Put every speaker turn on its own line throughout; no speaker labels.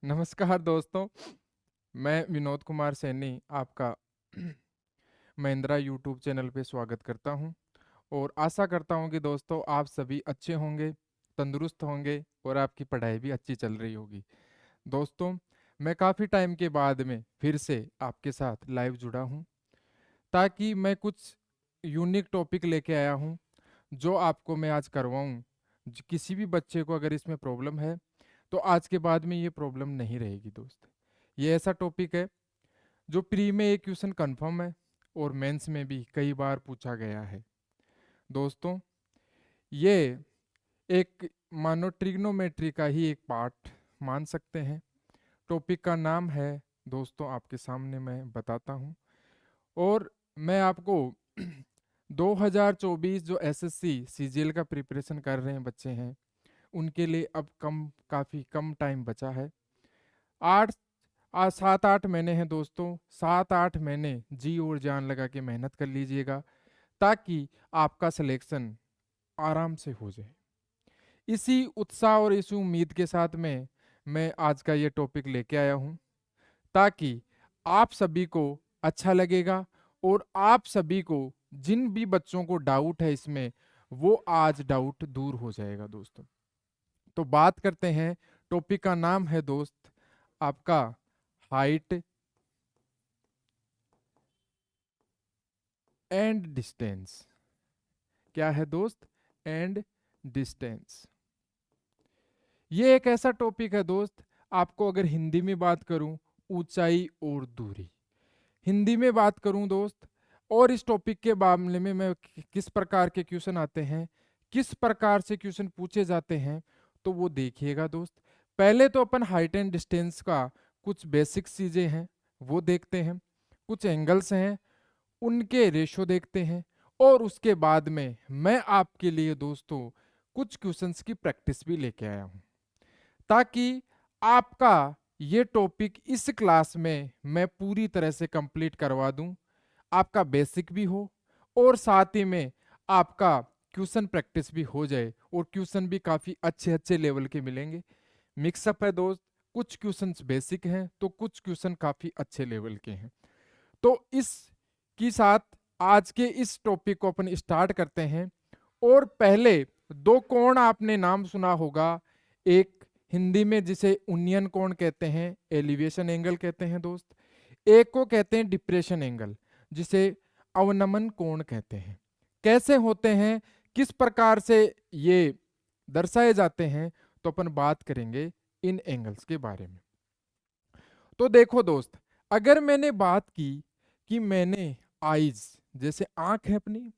नमस्कार दोस्तों। मैं विनोद कुमार सैनी आपका महिंद्रा यूट्यूब चैनल पे स्वागत करता हूं और आशा करता हूं कि दोस्तों आप सभी अच्छे होंगे, तंदुरुस्त होंगे और आपकी पढ़ाई भी अच्छी चल रही होगी। दोस्तों, मैं काफ़ी टाइम के बाद में फिर से आपके साथ लाइव जुड़ा हूं ताकि मैं कुछ यूनिक टॉपिक लेके आया हूं जो आपको मैं आज करवाऊं। किसी भी बच्चे को अगर इसमें प्रॉब्लम है तो आज के बाद में ये प्रॉब्लम नहीं रहेगी दोस्त। ये ऐसा टॉपिक है जो प्री में एक क्वेश्चन कंफर्म है और मेंस में भी कई बार पूछा गया है। दोस्तों, ये एक मानो ट्रिग्नोमेट्री का ही एक पार्ट मान सकते हैं। टॉपिक का नाम है दोस्तों, आपके सामने मैं बताता हूँ। और मैं आपको 2024 जो एसएससी सीजीएल का प्रिपरेशन कर रहे हैं बच्चे हैं, उनके लिए अब काफ़ी कम टाइम बचा है। आठ 7-8 महीने हैं दोस्तों। 7-8 महीने जी और जान लगा के मेहनत कर लीजिएगा ताकि आपका सिलेक्शन आराम से हो जाए। इसी उत्साह और इसी उम्मीद के साथ में मैं आज का ये टॉपिक लेके आया हूँ ताकि आप सभी को अच्छा लगेगा और आप सभी को जिन भी बच्चों को डाउट है इसमें, वो आज डाउट दूर हो जाएगा दोस्तों। तो बात करते हैं। टॉपिक का नाम है दोस्त आपका हाइट एंड डिस्टेंस। क्या है दोस्त? And distance. ये एक ऐसा टॉपिक है दोस्त, आपको अगर हिंदी में बात करूं, ऊंचाई और दूरी। हिंदी में बात करूं दोस्त, और इस टॉपिक के मामले में मैं किस प्रकार के क्वेश्चन आते हैं, किस प्रकार से क्वेश्चन पूछे जाते हैं, तो वो देखिएगा दोस्त। पहले तो अपन हाइट एंड डिस्टेंस का कुछ बेसिक चीजें हैं वो देखते हैं, कुछ एंगल्स हैं उनके रेशो देखते हैं, और उसके बाद में मैं आपके लिए दोस्तों कुछ क्वेश्चंस की प्रैक्टिस भी लेके आया हूं ताकि आपका ये टॉपिक इस क्लास में मैं पूरी तरह से कंप्लीट करवा दूं, आपका बेसिक भी हो और साथ ही में आपका क्वेश्चन प्रैक्टिस भी हो जाए, और क्वेश्चन भी काफ़ी अच्छे अच्छे लेवल के मिलेंगे। मिक्सअप है दोस्त, कुछ क्वेश्चंस बेसिक हैं तो कुछ क्वेश्चन काफ़ी अच्छे लेवल के हैं। तो इस की साथ आज के इस टॉपिक को अपन स्टार्ट करते हैं। और पहले दो कोण आपने नाम सुना होगा, एक हिंदी में जिसे उन्नयन कोण कहते हैं, एलिवेशन एंगल कहते हैं दोस्त, एक को कहते हैं डिप्रेशन एंगल जिसे अवनमन कोण कहते हैं। कैसे होते हैं, किस प्रकार से ये दर्शाए जाते हैं, तो अपन बात करेंगे इन एंगल्स के बारे में। तो देखो दोस्त, अगर मैंने बात की कि मैंने आईज जैसे आंख है अपनी,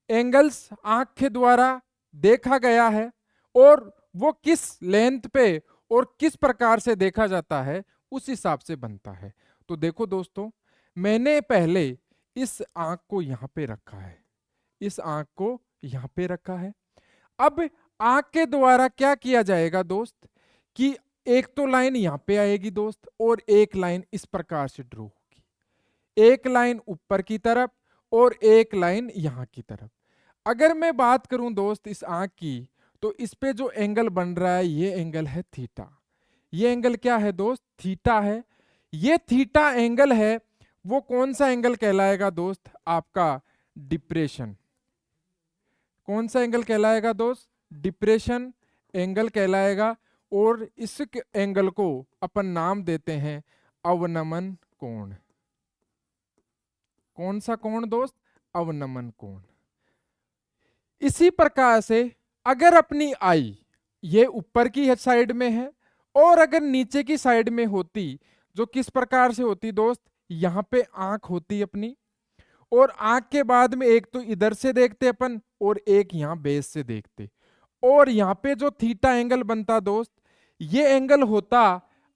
एंगल्स आंख के द्वारा देखा गया है और वो किस लेंथ पे और किस प्रकार से देखा जाता है उस हिसाब से बनता है। तो देखो दोस्तों, मैंने पहले इस आंख को यहां पे रखा है, इस आंख को यहां पे रखा है। अब आंख के द्वारा क्या किया जाएगा दोस्त कि एक तो लाइन यहां पे आएगी दोस्त और एक लाइन इस प्रकार से ड्रॉ होगी, एक लाइन ऊपर की तरफ और एक लाइन यहां की तरफ। अगर मैं बात करूं दोस्त इस आंख की, तो इस पे जो एंगल बन रहा है ये एंगल है थीटा। ये एंगल क्या है दोस्त? थीटा है। ये थीटा एंगल है, वो कौन सा एंगल कहलाएगा दोस्त? आपका डिप्रेशन। कौन सा एंगल कहलाएगा दोस्त? डिप्रेशन एंगल कहलाएगा। और इस एंगल को अपन नाम देते हैं अवनमन कोण। कौन सा कोण दोस्त? अवनमन कोण। इसी प्रकार से अगर अपनी आई ये ऊपर की साइड में है और अगर नीचे की साइड में होती, जो किस प्रकार से होती दोस्त, यहां पे आंख होती अपनी, और आंख के बाद में एक तो इधर से देखते अपन और एक यहां बेस से देखते, और यहां पे जो थीटा एंगल बनता दोस्त, ये एंगल होता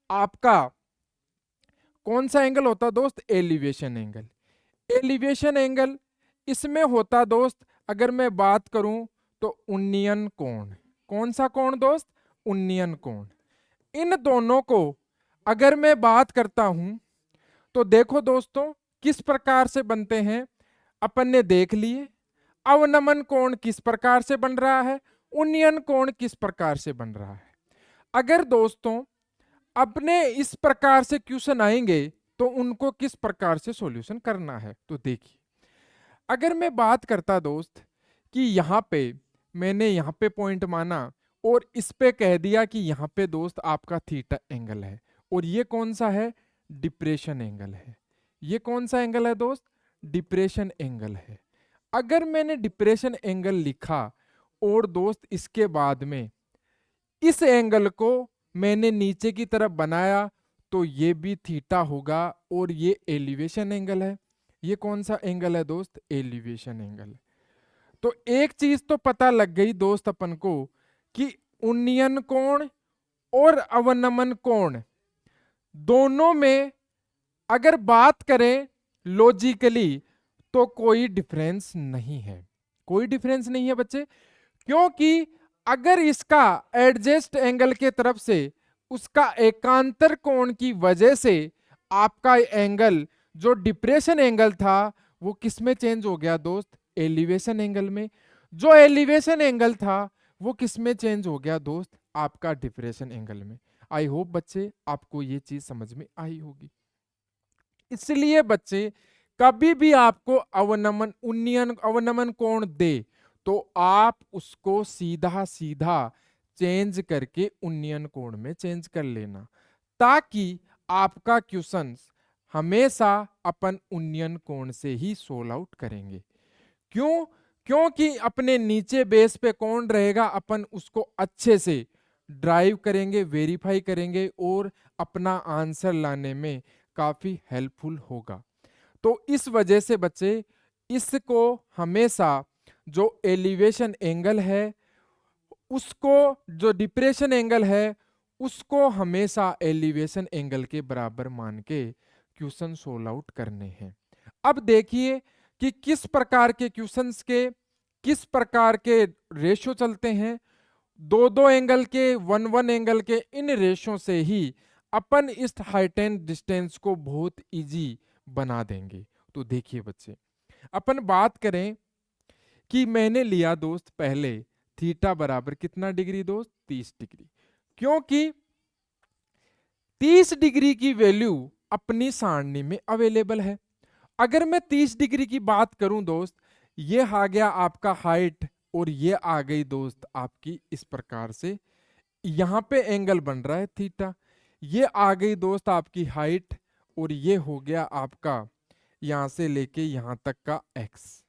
आपका कौन सा एंगल होता दोस्त? Elevation angle. एलिवेशन एंगल इसमें होता दोस्त, अगर मैं बात करूं तो उन्नयन कोण। कौन सा कोण दोस्त? उन्नयन कोण। इन दोनों को अगर मैं बात करता हूं तो देखो दोस्तों किस प्रकार से बनते हैं, अपन ने देख लिए। अवनमन कोण किस प्रकार से बन रहा है, उन्नयन कोण किस प्रकार से बन रहा है। अगर दोस्तों अपने इस प्रकार से क्वेश्चन आएंगे तो उनको किस प्रकार से सॉल्यूशन करना है। तो देखिए, अगर मैं बात करता दोस्त कि यहाँ पे मैंने यहाँ पे पॉइंट माना और इस पे कह दिया कि यहाँ पे दोस्त आपका थीटा एंगल है, और ये कौन सा है, डिप्रेशन एंगल है। ये कौन सा एंगल है दोस्त, डिप्रेशन एंगल है। अगर मैंने डिप्रेशन एंगल लिखा और दोस्त इसके बाद में इस एंगल को मैंने नीचे की तरफ बनाया तो ये भी थीटा होगा, और ये एलिवेशन एंगल है। ये कौन सा एंगल है दोस्त, एलिवेशन एंगल। तो एक चीज तो पता लग गई दोस्त अपन को कि उन्नयन कोण और अवनमन कोण दोनों में अगर बात करें लॉजिकली तो कोई डिफरेंस नहीं है। कोई डिफरेंस नहीं है बच्चे, क्योंकि अगर इसका एडजस्ट एंगल के तरफ से उसका एकांतर कोण की वजह से आपका एंगल जो डिप्रेशन एंगल था वो किस में चेंज हो गया दोस्त, एलिवेशन एंगल में। जो एलिवेशन एंगल था वो किस में चेंज हो गया दोस्त, आपका डिप्रेशन एंगल में। आई होप बच्चे आपको ये चीज समझ में आई होगी। इसलिए बच्चे कभी भी आपको अवनमन उन्नयन अवनमन कोण दे तो आप उसको सीधा सीधा चेंज करके उन्नयन कोण में चेंज कर लेना, ताकि आपका क्वेश्चन हमेशा अपन उन्नयन कोण से ही सोल्व आउट करेंगे। क्यों, क्योंकि अपने नीचे बेस पे कौन रहेगा, अपन उसको अच्छे से ड्राइव करेंगे, वेरीफाई करेंगे और अपना आंसर लाने में काफी हेल्पफुल होगा। तो इस वजह से बच्चे इसको हमेशा जो एलिवेशन एंगल है उसको, जो डिप्रेशन एंगल है उसको हमेशा एलिवेशन एंगल के बराबर मान के क्वेश्चन सोल्व आउट करने हैं। अब देखिए कि किस प्रकार के क्वेश्चंस के किस प्रकार के रेशो चलते हैं। दो दो एंगल के, वन वन एंगल के, इन रेशो से ही अपन इस हाइट एंड डिस्टेंस को बहुत इजी बना देंगे। तो देखिए बच्चे, अपन बात करें कि मैंने लिया दोस्त पहले थीटा बराबर कितना डिग्री दोस्त, 30 डिग्री, क्योंकि 30 डिग्री की वैल्यू अपनी सारणी में अवेलेबल है। अगर मैं 30 डिग्री की बात करूं दोस्त, ये आ गया आपका हाइट और ये आ गई दोस्त आपकी इस प्रकार से, यहां पे एंगल बन रहा है थीटा। ये आ गई दोस्त आपकी हाइट और ये हो गया आपका यहां से लेके यहां तक का एक्स।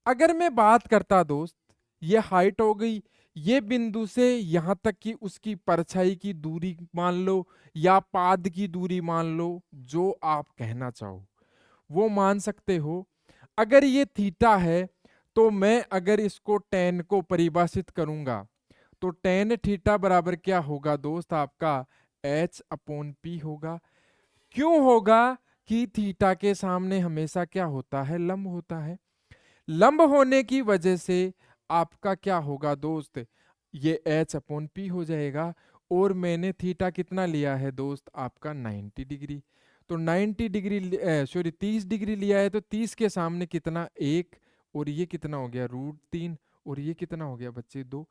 अगर मैं बात करता दोस्त, ये हाइट हो गई, ये बिंदु से यहां तक की उसकी परछाई की दूरी मान लो या पाद की दूरी मान लो, जो आप कहना चाहो वो मान सकते हो। अगर ये थीटा है तो मैं अगर इसको टेन को परिभाषित करूंगा तो टेन थीटा बराबर क्या होगा दोस्त, आपका h अपॉन p होगा। क्यों होगा कि थीटा के सामने हमेशा क्या होता है, लंब होता है। लंब होने की वजह से आपका क्या होगा दोस्त, ये h अपॉन p हो जाएगा। और मैंने थीटा कितना लिया है दोस्त, आपका 90 डिग्री। तो 90 डिग्री सॉरी 30 डिग्री लिया है तो 30 के सामने कितना, 1, और ये कितना हो गया √3, और ये कितना हो गया बच्चे 2।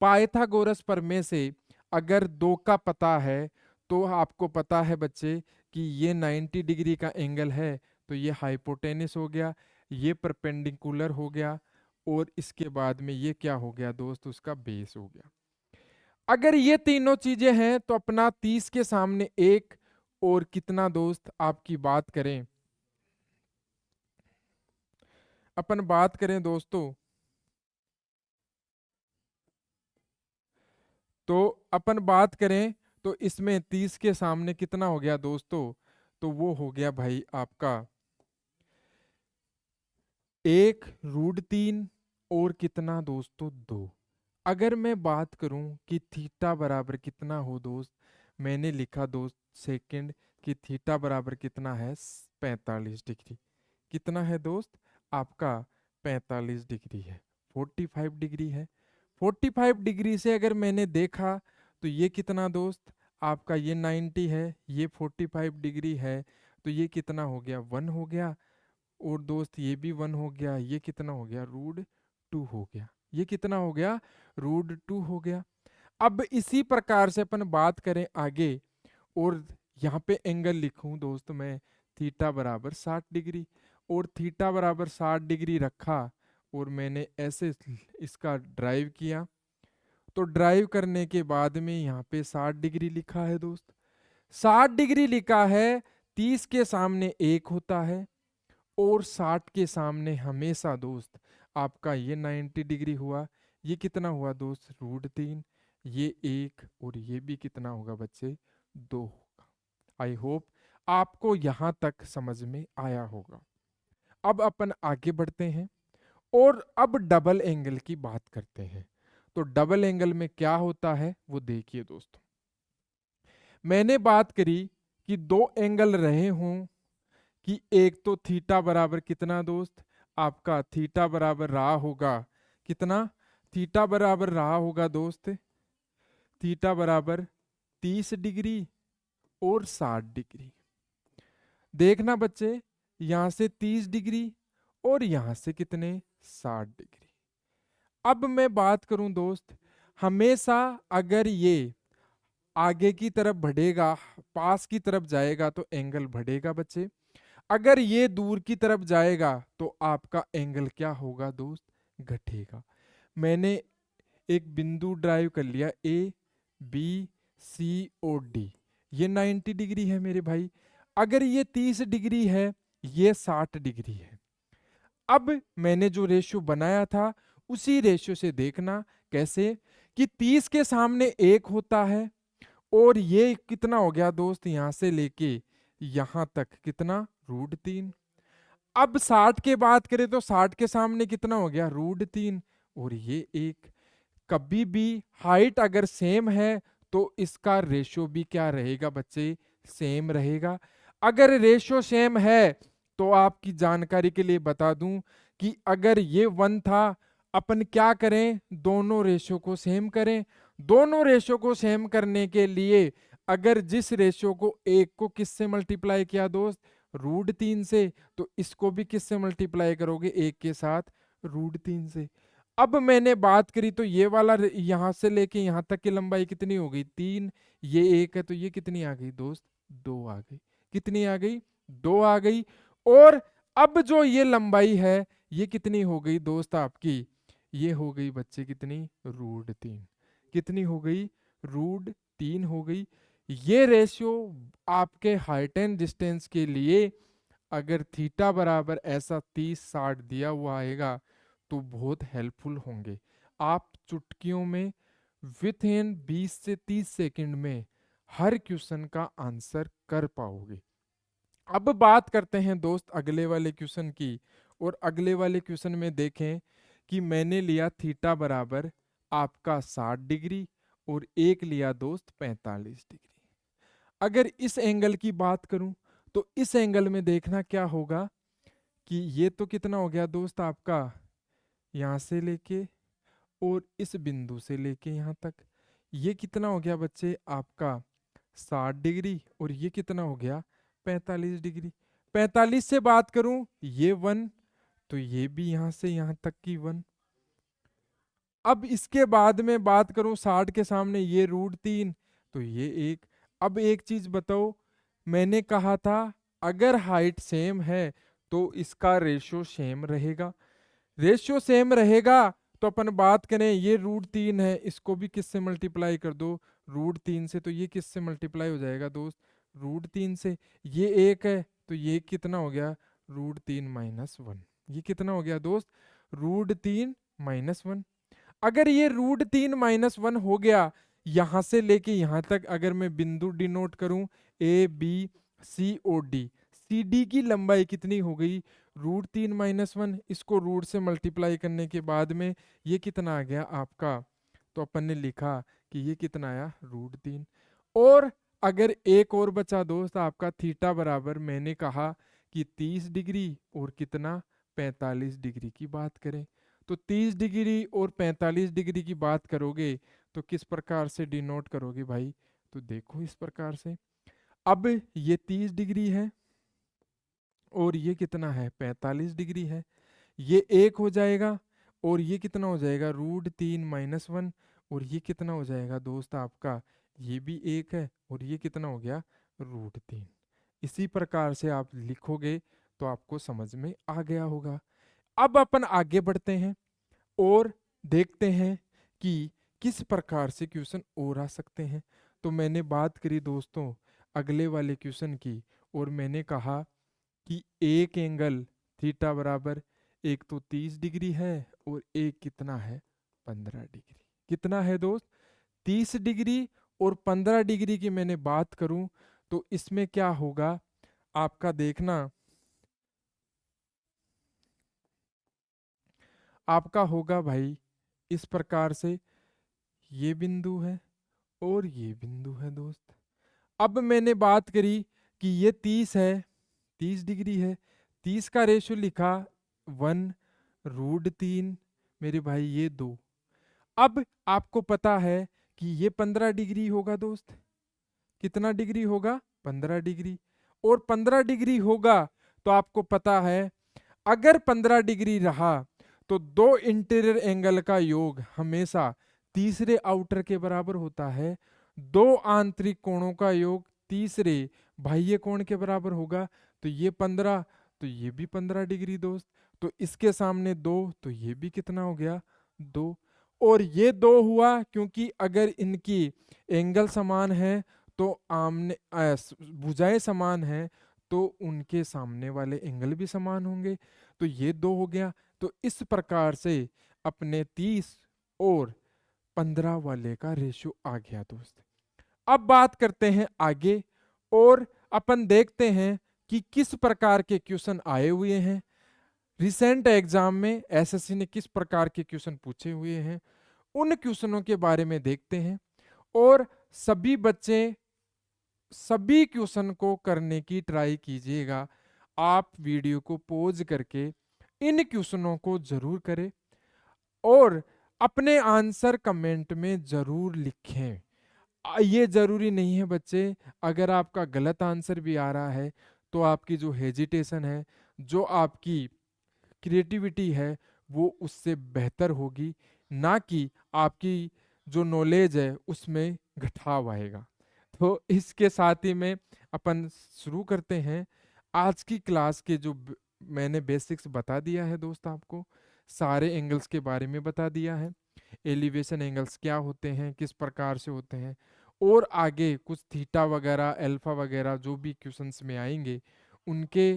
पाइथागोरस प्रमेय से अगर 2 का पता है तो आपको पता है बच्चे कि ये 90 डिग्री का एंगल है तो ये हाइपोटेनस हो गया, ये परपेंडिकुलर हो गया, और इसके बाद में ये क्या हो गया दोस्त, उसका बेस हो गया। अगर ये तीनों चीजें हैं तो अपना 30 के सामने 1 और कितना दोस्त, आपकी बात करें, अपन बात करें दोस्तों तो अपन बात करें तो इसमें 30 के सामने कितना हो गया दोस्तों, तो वो हो गया भाई आपका 1√3 और कितना दोस्तों 2। अगर मैं बात करूं कि थीटा बराबर कितना हो दोस्त, मैंने लिखा दोस्त सेकंड कि थीटा बराबर कितना है 45 डिग्री। कितना है दोस्त, आपका 45 डिग्री है, 45 डिग्री है। 45 डिग्री से अगर मैंने देखा तो ये कितना दोस्त, आपका ये 90 है, ये 45 डिग्री है, तो ये कितना हो गया 1 हो गया, और दोस्त ये भी 1 हो गया, ये कितना हो गया √2 हो गया, ये कितना हो गया √2 हो गया। अब इसी प्रकार से अपन बात करें आगे और यहाँ पे एंगल लिखूं दोस्त मैं, थीटा बराबर 60 डिग्री, और थीटा बराबर 60 डिग्री रखा और मैंने ऐसे इसका ड्राइव किया, तो ड्राइव करने के बाद में यहाँ पे 60 डिग्री लिखा है दोस्त, 60 डिग्री लिखा है, 30 के सामने 1 होता है और 60 के सामने हमेशा दोस्त आपका ये 90 डिग्री हुआ, ये कितना हुआ दोस्त √3, ये 1 और ये भी कितना होगा बच्चे 2 होगा। आई होप आपको यहां तक समझ में आया होगा। अब अपन आगे बढ़ते हैं और अब डबल एंगल की बात करते हैं। तो डबल एंगल में क्या होता है वो देखिए दोस्तों, मैंने बात करी कि दो एंगल रहे हों, कि एक तो थीटा बराबर कितना दोस्त, आपका थीटा बराबर रहा होगा कितना, थीटा बराबर रहा होगा दोस्त, थीटा बराबर 30 डिग्री और 60 डिग्री। देखना बच्चे, यहां से 30 डिग्री और यहां से कितने 60 डिग्री। अब मैं बात करूं दोस्त, हमेशा अगर ये आगे की तरफ बढ़ेगा, पास की तरफ जाएगा तो एंगल बढ़ेगा बच्चे, अगर ये दूर की तरफ जाएगा तो आपका एंगल क्या होगा दोस्त, घटेगा। मैंने एक बिंदु ड्राइव कर लिया, ए बी सी और डी, ये 90 डिग्री है मेरे भाई, अगर ये 30 डिग्री है, ये 60 डिग्री है। अब मैंने जो रेशियो बनाया था उसी रेशियो से देखना, कैसे कि 30 के सामने 1 होता है और ये कितना हो गया दोस्त, यहां से लेके यहां तक कितना √3। अब 60 के बात करें तो 60 के सामने कितना हो गया √3 और ये 1। कभी भी हाइट अगर सेम है तो इसका रेशियो भी क्या रहेगा बच्चे, सेम रहेगा। अगर रेशियो सेम है तो आपकी जानकारी के लिए बता दूं कि अगर ये 1 था, अपन क्या करें, दोनों रेशियो को सेम करें। दोनों रेशियो को सेम करने के लिए अगर जिस रेशियो को एक को किससे मल्टीप्लाई किया दोस्त, √3 से, तो इसको भी किससे मल्टीप्लाई करोगे, 1 के साथ √3 से। अब मैंने बात करी तो ये वाला यहां से लेके यहां तक की लंबाई कितनी हो गई 3, ये 1 है तो ये कितनी आ गई दोस्त 2 आ गई, कितनी आ गई 2 आ गई। और अब जो ये लंबाई है ये कितनी हो गई दोस्त आपकी, ये हो गई बच्चे कितनी √3, कितनी हो गई √3 हो गई। ये रेशियो आपके हाइट एंड डिस्टेंस के लिए अगर थीटा बराबर ऐसा 30-60 दिया हुआ आएगा तो बहुत हेल्पफुल होंगे। आप चुटकियों में विथ इन 20 से 30 सेकंड में हर क्वेश्चन का आंसर कर पाओगे। अब बात करते हैं दोस्त अगले वाले क्वेश्चन की, और अगले वाले क्वेश्चन में देखें कि मैंने लिया थीटा बराबर आपका 60 डिग्री और एक लिया दोस्त 45 डिग्री। अगर इस एंगल की बात करूं तो इस एंगल में देखना क्या होगा कि ये तो कितना हो गया दोस्त आपका, यहाँ से लेके और इस बिंदु से लेके यहाँ तक, ये कितना हो गया बच्चे आपका 60 डिग्री और ये कितना हो गया 45 डिग्री। 45 से बात करूं ये 1, तो ये भी यहां से यहां तक की 1। अब इसके बाद में बात करूं 60 के सामने ये √3 तो ये 1। अब एक चीज बताओ, मैंने कहा था अगर हाइट सेम है तो इसका रेशियो सेम रहेगा, रेशियो सेम रहेगा तो अपन बात करें ये √3 है, इसको भी किससे मल्टीप्लाई कर दो √3 से, तो ये किससे मल्टीप्लाई हो जाएगा दोस्त √3 से। ये 1 है तो ये कितना हो गया √3 - 1, ये कितना हो गया दोस्त √3 - 1। अगर ये √3 - 1 हो गया, यहां से लेके यहां तक अगर मैं बिंदु डिनोट करूं ए बी सी और डी, सी डी की लंबाई कितनी हो गई √3 - 1, इसको रूट से मल्टीप्लाई करने के बाद में ये कितना आ गया आपका, तो अपन ने लिखा कि ये कितना आया √3। और अगर एक और बचा दोस्त आपका थीटा बराबर, मैंने कहा कि 30 डिग्री और कितना 45 डिग्री की बात करें, तो 30 डिग्री और 45 डिग्री की बात करोगे तो किस प्रकार से डिनोट करोगे भाई, तो देखो इस प्रकार से। अब ये 30 डिग्री है और ये कितना है 45 डिग्री है, ये 1 हो जाएगा और ये कितना हो जाएगा √3 - 1 और ये कितना हो जाएगा दोस्त आपका ये भी 1 है और ये कितना हो गया, √3। इसी प्रकार से आप लिखोगे तो आपको समझ में आ गया होगा। अब अपन आगे बढ़ते हैं और देखते हैं कि किस प्रकार से क्वेश्चन और आ सकते हैं। तो मैंने बात करी दोस्तों अगले वाले क्वेश्चन की, और मैंने कहा कि एक एंगल थीटा बराबर, एक तो 30 डिग्री है और एक कितना है, 15 डिग्री। कितना है दोस्त, 30 डिग्री और 15 डिग्री की मैंने बात करूं तो इसमें क्या होगा आपका देखना, आपका होगा भाई इस प्रकार से, ये बिंदु है और ये बिंदु है दोस्त। अब मैंने बात करी कि ये 30 है, 30 डिग्री है, 30 का रेशो लिखा 1√3, मेरे भाई ये 2। अब आपको पता है कि ये 15 डिग्री होगा दोस्त। कितना डिग्री होगा, 15 डिग्री। और 15 डिग्री होगा तो आपको पता है अगर 15 डिग्री रहा तो दो इंटीरियर एंगल का योग हमेशा तीसरे आउटर के बराबर होता है, दो आंतरिक कोणों का योग तीसरे बाह्य कोण के बराबर होगा। तो ये 15 तो ये भी 15 डिग्री दोस्त, तो इसके सामने 2 तो ये भी कितना हो गया, 2। और ये 2 हुआ क्योंकि अगर इनकी एंगल समान है तो आमने भुजाएं समान हैं तो उनके सामने वाले एंगल भी समान होंगे। तो ये 2 हो गया। तो इस प्रकार से अपने 30 और 15 वाले का रेशियो आ गया दोस्त। अब बात करते हैं आगे और अपन देखते हैं कि किस प्रकार के क्वेश्चन आए हुए हैं रिसेंट एग्जाम में, एसएससी ने किस प्रकार के क्वेश्चन पूछे हुए हैं उन क्वेश्चनों के बारे में देखते हैं। और सभी बच्चे सभी क्वेश्चन को करने की ट्राई कीजिएगा। आप वीडियो को पॉज करके इन क्वेश्चनों को जरूर करें और अपने आंसर कमेंट में जरूर लिखें। ये जरूरी नहीं है बच्चे, अगर आपका गलत आंसर भी आ रहा है तो आपकी जो हेजिटेशन है, जो आपकी क्रिएटिविटी है, वो उससे बेहतर होगी, ना कि आपकी जो नॉलेज है उसमें घटाव आएगा। तो इसके साथ ही में अपन शुरू करते हैं आज की क्लास के जो मैंने बेसिक्स बता दिया है दोस्त, आपको सारे एंगल्स के बारे में बता दिया है, एलिवेशन एंगल्स क्या होते हैं, किस प्रकार से होते हैं, और आगे कुछ थीटा वगैरह अल्फा वगैरह जो भी क्वेश्चंस में आएंगे उनके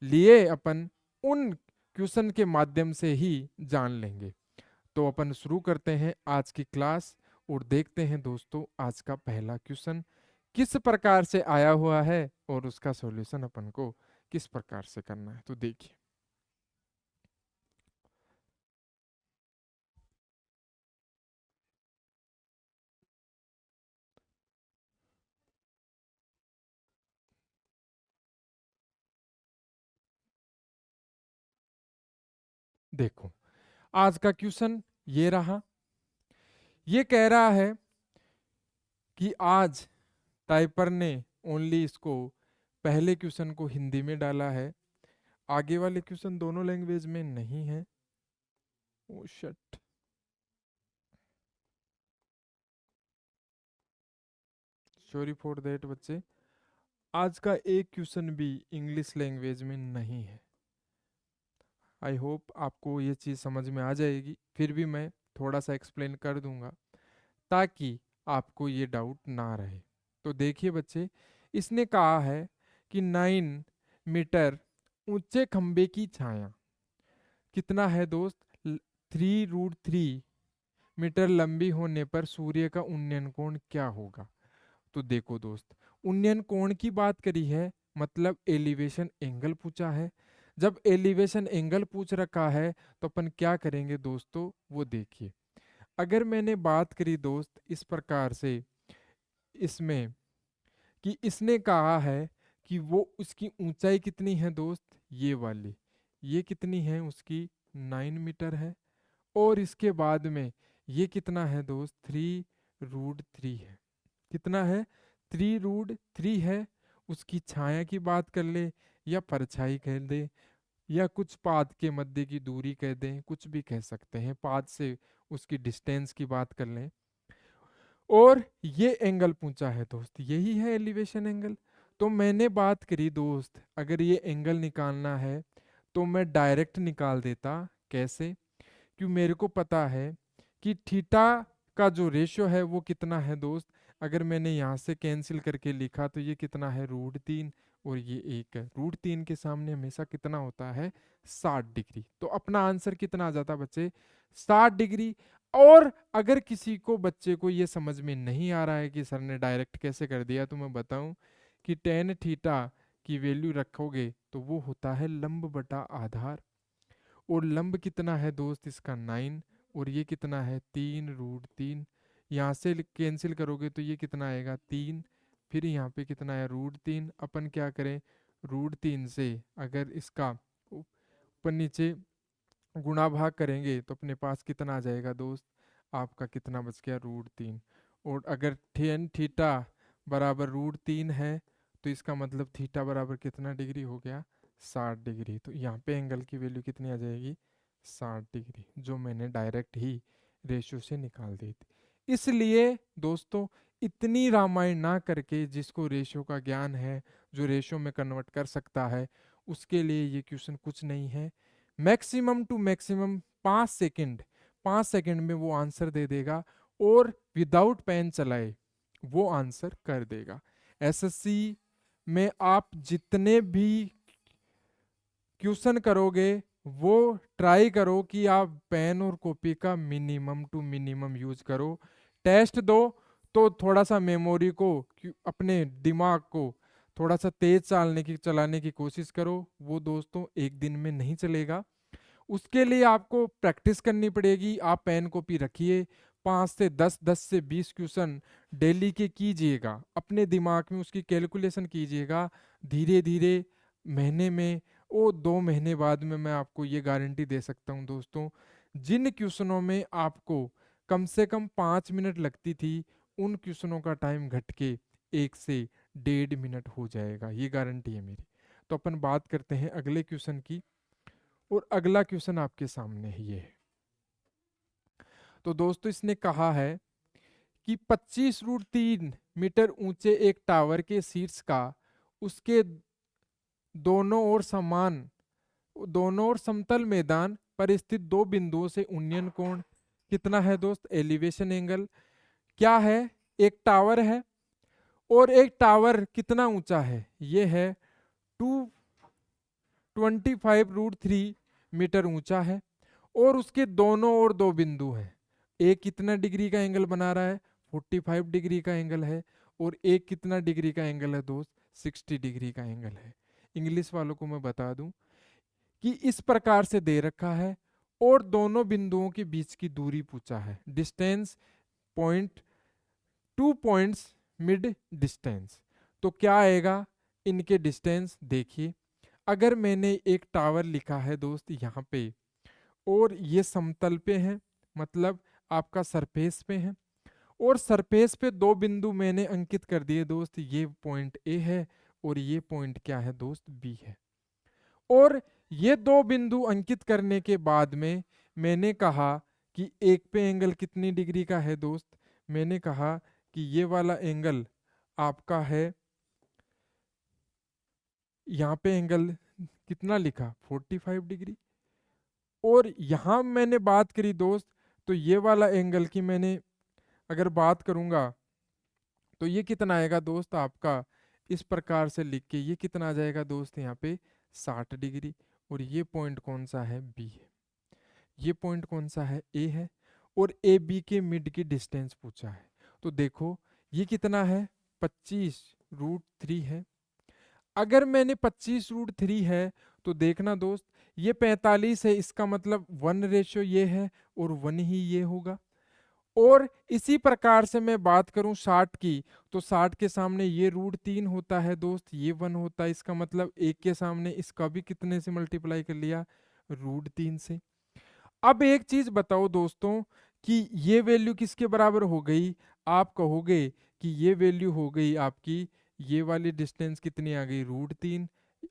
लिए अपन उन क्वेश्चन के माध्यम से ही जान लेंगे। तो अपन शुरू करते हैं आज की क्लास और देखते हैं दोस्तों आज का पहला क्वेश्चन किस प्रकार से आया हुआ है और उसका सॉल्यूशन अपन को किस प्रकार से करना है। तो देखिए, देखो आज का क्वेश्चन ये रहा। ये कह रहा है कि आज टाइपर ने ओनली इसको पहले क्वेश्चन को हिंदी में डाला है, आगे वाले क्वेश्चन दोनों लैंग्वेज में नहीं है। Oh shit, sorry for that बच्चे, आज का एक क्वेश्चन भी इंग्लिश लैंग्वेज में नहीं है। आई होप आपको ये चीज़ समझ में आ जाएगी, फिर भी मैं थोड़ा सा एक्सप्लेन कर दूंगा ताकि आपको ये डाउट ना रहे। तो देखिए बच्चे, इसने कहा है कि 9 मीटर ऊंचे खंबे की छाया कितना है दोस्त, 3√3 मीटर लंबी होने पर सूर्य का उन्नयन कोण क्या होगा। तो देखो दोस्त, उन्नयन कोण की बात करी है मतलब एलिवेशन एंगल पूछा है। जब एलिवेशन एंगल पूछ रखा है तो अपन क्या करेंगे दोस्तों, वो देखिए। अगर मैंने बात करी दोस्त इस प्रकार से इसमें कि इसने कहा है कि वो उसकी ऊंचाई कितनी है दोस्त, ये वाली, ये कितनी है उसकी 9 मीटर है, और इसके बाद में ये कितना है दोस्त, 3√3 है। कितना है, 3√3 है। उसकी छाया की बात कर ले या परछाई कह दे या कुछ पाद के मध्य की दूरी कह दें, कुछ भी कह सकते हैं, पाद से उसकी डिस्टेंस की बात कर लें। और ये एंगल पूछा है दोस्त, यही है एलिवेशन एंगल। तो मैंने बात करी दोस्त, अगर ये एंगल निकालना है तो मैं डायरेक्ट निकाल देता। कैसे? क्यों, मेरे को पता है कि थीटा का जो रेशियो है वो कितना है दोस्त। अगर मैंने यहाँ से कैंसिल करके लिखा तो ये कितना है, √3, और ये 1 है। √3 के सामने हमेशा कितना होता है, 60 डिग्री। तो अपना आंसर कितना आ जाता बच्चे, 60 डिग्री। और अगर किसी को, बच्चे को ये समझ में नहीं आ रहा है कि सर ने डायरेक्ट कैसे कर दिया, तो मैं बताऊं कि टेन थीटा की वैल्यू रखोगे तो वो होता है लंब बटा आधार। और लंब कितना है दोस्त इसका, 9। और ये कितना है, 3√3। यहाँ से कैंसिल करोगे तो ये कितना आएगा, 3। फिर यहाँ पे कितना है, √3। अपन क्या करें, √3 से अगर इसका ऊपर नीचे गुणा भाग करेंगे तो अपने पास कितना आ जाएगा दोस्त, आपका कितना बच गया, √3। और अगर टेन थीटा बराबर √3 है तो इसका मतलब थीटा बराबर कितना डिग्री हो गया, 60 डिग्री। तो यहाँ पे एंगल की वैल्यू कितनी आ जाएगी, 60 डिग्री, जो मैंने डायरेक्ट ही रेशियो से निकाल दी थी। इसलिए दोस्तों, इतनी रामायण ना करके, जिसको रेशियो का ज्ञान है, जो रेशियो में कन्वर्ट कर सकता है, उसके लिए ये क्वेश्चन कुछ नहीं है। Maximum two maximum 5 second, 5 second में वो आंसर दे देगा, और विदाउट पेन चलाए वो आंसर कर देगा। एसएससी में आप जितने भी क्वेश्चन करोगे, वो ट्राई करो कि आप पेन और कॉपी का मिनिमम टू मिनिमम यूज करो। टेस्ट दो तो थोड़ा सा मेमोरी को, अपने दिमाग को थोड़ा सा तेज चलाने की कोशिश करो। वो दोस्तों एक दिन में नहीं चलेगा, उसके लिए आपको प्रैक्टिस करनी पड़ेगी। आप पेन कॉपी रखिए, 5 से 10, 10 से 20 क्वेश्चन डेली के कीजिएगा, अपने दिमाग में उसकी कैलकुलेशन कीजिएगा। धीरे धीरे महीने में, वो 2 महीने बाद में मैं आपको ये गारंटी दे सकता हूँ दोस्तों, जिन क्वेश्चनों में आपको कम से कम 5 मिनट लगती थी, उन क्वेश्चनों का टाइम घट के 1 से 1.5 मिनट हो जाएगा। ये गारंटी है मेरी। तो अपन बात करते हैं अगले क्वेश्चन की, और अगला क्वेश्चन आपके सामने ही है। तो दोस्तों, इसने कहा है कि 25√3 मीटर ऊंचे एक टावर के शीर्ष का उसके दोनों ओर समतल मैदान पर स्थित 2 बिंदुओं से उन्नयन कोण कितना है दोस्त, एलिवेशन एंगल। क्या है, एक टावर है, और एक टावर कितना ऊंचा है, ये है 225√3 मीटर ऊंचा है, और उसके दोनों ओर 2 बिंदु हैं। एक कितना डिग्री का एंगल बना रहा है, 45 डिग्री का एंगल है, और एक कितना डिग्री का एंगल है दोस्त, 60 डिग्री का एंगल है। इंग्लिश वालों को मैं बता दूं कि इस प्रकार से दे रखा है, और दोनों बिंदुओं के बीच की दूरी पूछा है, distance point, 2 points mid distance. तो क्या आएगा, इनके डिस्टेंस देखिए। अगर मैंने एक टावर लिखा है दोस्त यहाँ पे, और ये समतल पे है, मतलब आपका सरफेस पे है, और सरफेस पे 2 बिंदु मैंने अंकित कर दिए दोस्त, ये पॉइंट ए है, और ये पॉइंट क्या है दोस्त, बी है। और ये 2 बिंदु अंकित करने के बाद में मैंने कहा कि एक पे एंगल कितनी डिग्री का है दोस्त, मैंने कहा कि ये वाला एंगल आपका है, यहाँ पे एंगल कितना लिखा, 45 डिग्री। और यहाँ मैंने बात करी दोस्त, तो ये वाला एंगल की मैंने अगर बात करूँगा तो ये कितना आएगा दोस्त आपका, इस प्रकार से लिख के ये कितना आ जाएगा दोस्त, यहाँ पे 60 डिग्री। और ये पॉइंट कौन सा है, बी है। ये पॉइंट कौन सा है, ए है। और ए बी के मिड की डिस्टेंस पूछा है। तो देखो ये कितना है, 25√3 है। अगर मैंने 25√3 है, तो देखना दोस्त, ये 45 है, इसका मतलब 1 रेशियो ये है, और 1 ही ये होगा। और इसी प्रकार से मैं बात करूं 60 की, तो 60 के सामने ये √3 होता है दोस्त, ये 1 होता है, इसका मतलब एक के सामने इसका भी कितने से मल्टीप्लाई कर लिया, √3 से। अब एक चीज बताओ दोस्तों, कि ये वैल्यू किसके बराबर हो गई, आप कहोगे कि ये वैल्यू हो गई आपकी, ये वाली डिस्टेंस कितनी आ गई, √3,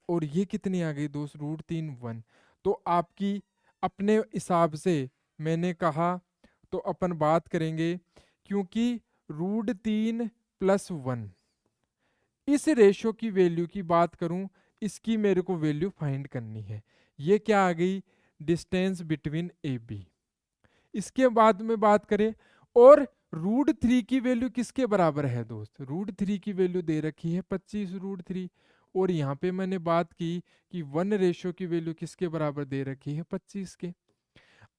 और ये कितनी आ गई दोस्त, √3, 1। तो आपकी अपने हिसाब से मैंने कहा, तो अपन बात करेंगे, क्योंकि √3 + 1। इस रेशियो की वैल्यू की बात करूं, इसकी मेरे को वैल्यू फाइंड करनी है। ये क्या आ गई? Distance between A B. इसके बाद में बात करें, और √3 की वैल्यू किसके बराबर है दोस्त? √3 की वैल्यू दे रखी है 25 √3, और यहाँ पे मैंने बात की कि 1 रेशियो की वैल्यू किसके बराबर दे रखी है? 25 के।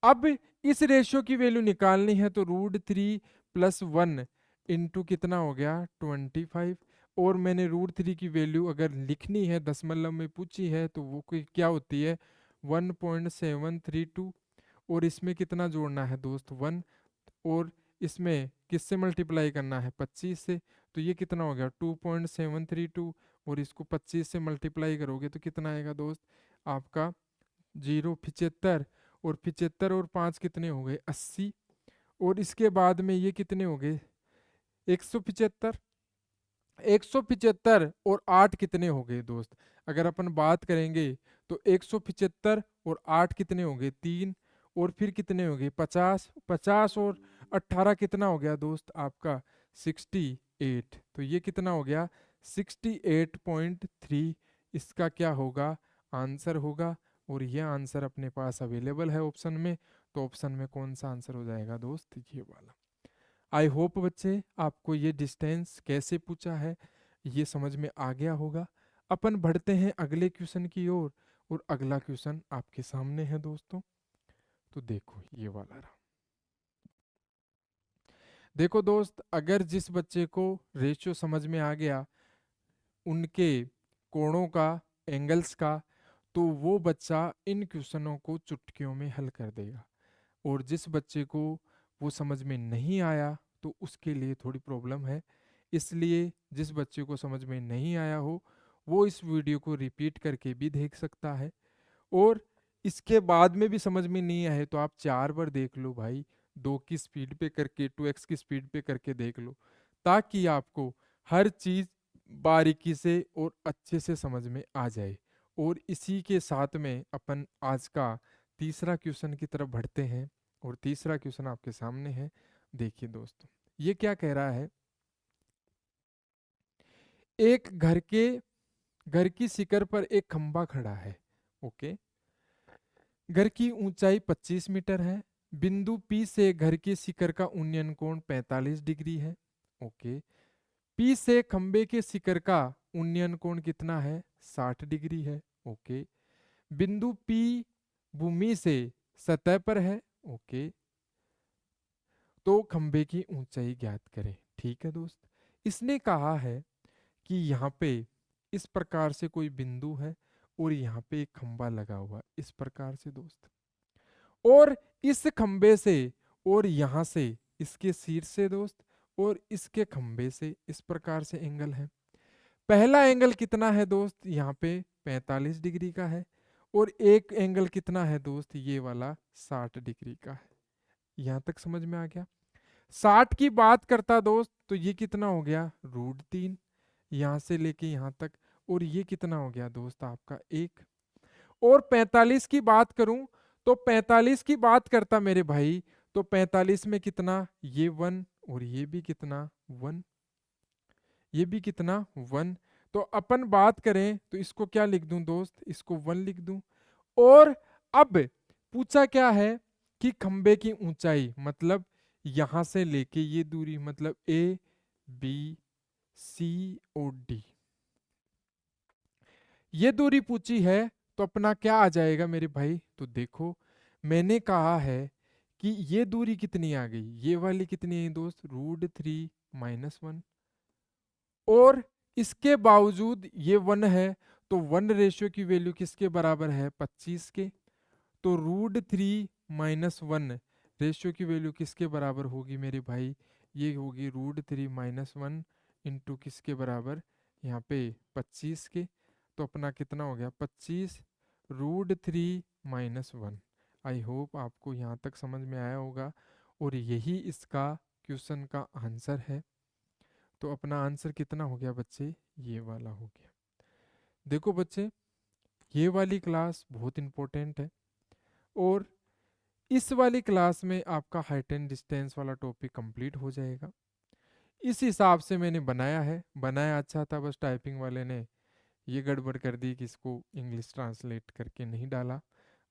अब इस रेशियो की वैल्यू निकालनी है, तो √3 + 1 इंटू कितना हो गया? 25। और मैंने √3 की वैल्यू अगर लिखनी है, दशमलव में पूछी है, तो वो क्या होती है? 1.732। और इसमें कितना जोड़ना है दोस्त? 1। और इसमें किससे मल्टीप्लाई करना है? 25 से। तो ये कितना हो गया? 2.732। और इसको 25 से मल्टीप्लाई करोगे तो कितना आएगा दोस्त? आपका 0.75। और 75 और 5 कितने हो गए? 80। और इसके बाद में ये कितने हो गए? 175। 175 और 8 कितने हो गए दोस्त? अगर अपन बात करेंगे तो 175 और 8 कितने हो गए? 3। और फिर कितने हो गए? 50। 50 और 18 कितना हो गया दोस्त? आपका 68। तो ये कितना हो गया? 68.3 इसका क्या होगा? आंसर होगा। और ये आंसर अपने पास अवेलेबल है ऑप्शन में। तो ऑप्शन में कौन सा आंसर हो जाएगा दोस्त? ये वाला। आई होप बच्चे आपको ये डिस्टेंस कैसे पूछा है ये समझ में आ गया होगा। अपन बढ़ते हैं अगले क्वेश्चन की ओर। और अगला क्वेश्चन आपके सामने है दोस्तों। तो देखो ये वाला रहा। देखो दोस्त, अगर जिस बच्चे को रेशियो समझ में आ गया, उनके कोणों का, एंगल्स का, तो वो बच्चा इन क्वेश्चनों को चुटकियों में हल कर देगा। और जिस बच्चे को वो समझ में नहीं आया तो उसके लिए थोड़ी प्रॉब्लम है। इसलिए जिस बच्चे को समझ में नहीं आया हो वो इस वीडियो को रिपीट करके भी देख सकता है। और इसके बाद में भी समझ में नहीं आए तो आप 4 बार देख लो भाई, 2 की स्पीड पे करके, 2x की स्पीड पे करके देख लो, ताकि आपको हर चीज़ बारीकी से और अच्छे से समझ में आ जाए। और इसी के साथ में अपन आज का तीसरा क्वेश्चन की तरफ बढ़ते हैं। और तीसरा क्वेश्चन आपके सामने है। देखिए दोस्तों, ये क्या कह रहा है? एक घर की शिखर पर एक खंबा खड़ा है। ओके। घर की ऊंचाई 25 मीटर है। बिंदु P से घर की शिखर का उन्नयन कोण 45 डिग्री है। ओके। P से खंबे के शिखर का उन्नयन कोण कितना है? 60 डिग्री है। ओके। बिंदु P भूमि से सतह पर है। ओके। तो खंबे की ऊंचाई ज्ञात करें। ठीक है दोस्त, इसने कहा है कि यहाँ पे इस प्रकार से कोई बिंदु है और यहाँ पे एक खंबा लगा हुआ इस प्रकार से दोस्त। और इस खंबे से और यहाँ से इसके शीर्ष से दोस्त और इसके खंबे से इस प्रकार से एंगल है। पहला एंगल कितना है दोस्त? यहाँ पे 45 डिग्री का है। और एक एंगल कितना है दोस्त? ये वाला 60 डिग्री का है। यहाँ तक समझ में आ गया? 60 की बात करता दोस्त तो ये कितना हो गया? √3 यहाँ से लेके यहाँ तक। और ये कितना हो गया दोस्त? आपका 1। और 45 की बात करूं तो 45 की बात करता मेरे भाई, तो 45 में कितना? ये 1। और ये भी कितना? 1। ये भी कितना? 1। तो अपन बात करें तो इसको क्या लिख दूं दोस्त? इसको 1 लिख दूं। और अब पूछा क्या है कि खंबे की ऊंचाई, मतलब यहां से लेके ये दूरी, मतलब A B C और D, ये दूरी पूछी है। तो अपना क्या आ जाएगा मेरे भाई? तो देखो, मैंने कहा है कि ये दूरी कितनी आ गई? ये वाली कितनी है दोस्त? √3 - 1। और इसके बावजूद ये 1 है, तो 1 रेशियो की वैल्यू किसके बराबर है? 25 के। तो √3 - 1 रेशियो की वैल्यू किसके बराबर होगी मेरे भाई? ये होगी √3 - 1 इंटू किसके बराबर? यहाँ पे 25 के। तो अपना कितना हो गया? 25 √3 - 1। आई होप आपको यहाँ तक समझ में आया होगा। और यही इसका क्वेश्चन का आंसर है। तो अपना आंसर कितना हो गया बच्चे? ये वाला हो गया। देखो बच्चे, ये वाली क्लास बहुत इंपॉर्टेंट है। और इस वाली क्लास में आपका हाइट एंड डिस्टेंस वाला टॉपिक कंप्लीट हो जाएगा। इस हिसाब से मैंने बनाया है। बनाया अच्छा था, बस टाइपिंग वाले ने ये गड़बड़ कर दी कि इसको इंग्लिश ट्रांसलेट करके नहीं डाला।